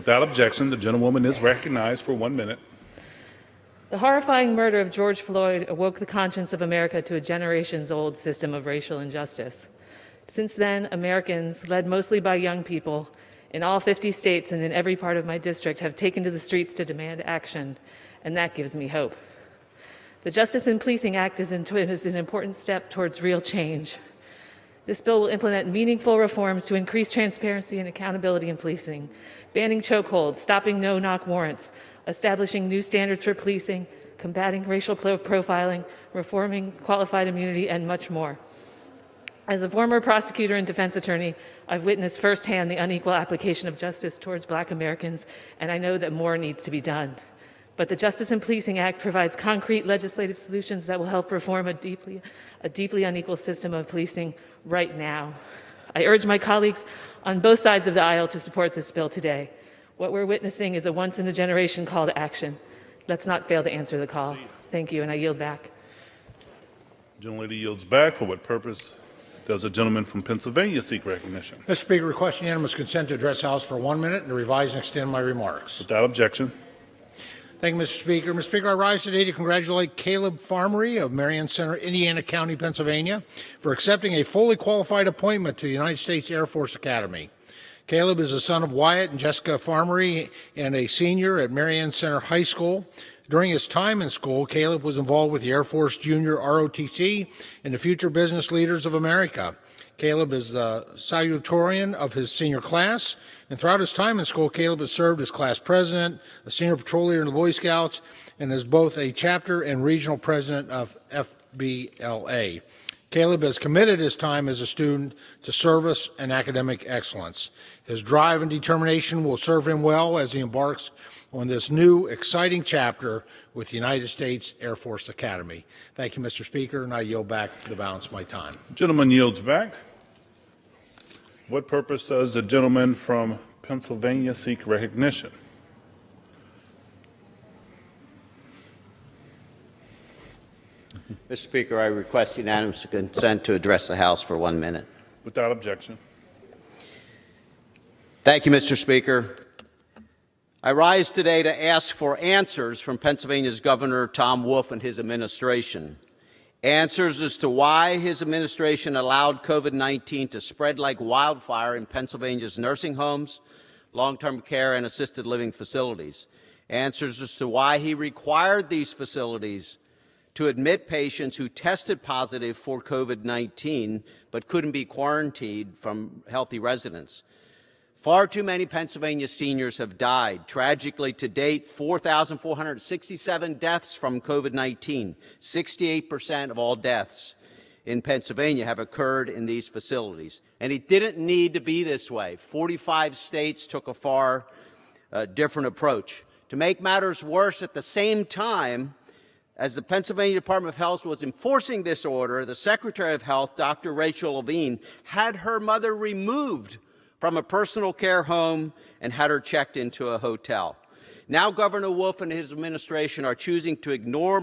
Without objection, the gentlewoman is recognized for 1 minute. The horrifying murder of George Floyd awoke the conscience of America to a generations-old system of racial injustice. Since then, Americans, led mostly by young people, in all 50 states and in every part of my district, have taken to the streets to demand action, and that gives me hope. The Justice in Policing Act is an important step towards real change. This bill will implement meaningful reforms to increase transparency and accountability in policing, banning chokeholds, stopping no-knock warrants, establishing new standards for policing, combating racial profiling, reforming qualified immunity, and much more. As a former prosecutor and defense attorney, I've witnessed firsthand the unequal application of justice towards Black Americans, and I know that more needs to be done. But the Justice in Policing Act provides concrete legislative solutions that will help reform a deeply unequal system of policing right now. I urge my colleagues on both sides of the aisle to support this bill today. What we're witnessing is a once-in-a-generation call to action. Let's not fail to answer the call. Thank you, and I yield back. Gentlelady yields back. For what purpose does the gentleman from Pennsylvania seek recognition? Mr. Speaker, request unanimous consent to address the House for 1 minute and to revise and extend my remarks. Without objection. Thank you, Mr. Speaker. Mr. Speaker, I rise today to congratulate Caleb Farmery of Marion Center, Indiana County, Pennsylvania, for accepting a fully qualified appointment to the United States Air Force Academy. Caleb is the son of Wyatt and Jessica Farmery and a senior at Marion Center High School. During his time in school, Caleb was involved with the Air Force Junior ROTC and the Future Business Leaders of America. Caleb is the salutatorian of his senior class, and throughout his time in school, Caleb has served as class president, a senior patrol leader in the Boy Scouts, and is both a chapter and regional president of FBLA. Caleb has committed his time as a student to service and academic excellence. His drive and determination will serve him well as he embarks on this new, exciting chapter with the United States Air Force Academy. Thank you, Mr. Speaker, and I yield back the balance of my time. Gentleman yields back. What purpose does the gentleman from Pennsylvania seek recognition? Mr. Speaker, I request unanimous consent to address the House for 1 minute. Without objection. Thank you, Mr. Speaker. I rise today to ask for answers from Pennsylvania's Governor Tom Wolf and his administration. Answers as to why his administration allowed COVID-19 to spread like wildfire in Pennsylvania's nursing homes, long-term care, and assisted living facilities. Answers as to why he required these facilities to admit patients who tested positive for COVID-19 but couldn't be quarantined from healthy residents. Far too many Pennsylvania seniors have died. Tragically, to date, 4,467 deaths from COVID-19. 68% of all deaths in Pennsylvania have occurred in these facilities. And it didn't need to be this way. 45 states took a far different approach. To make matters worse, at the same time as the Pennsylvania Department of Health was enforcing this order, the Secretary of Health, Dr. Rachel Levine, had her mother removed from a personal care home and had her checked into a hotel. Now Governor Wolf and his administration are choosing to ignore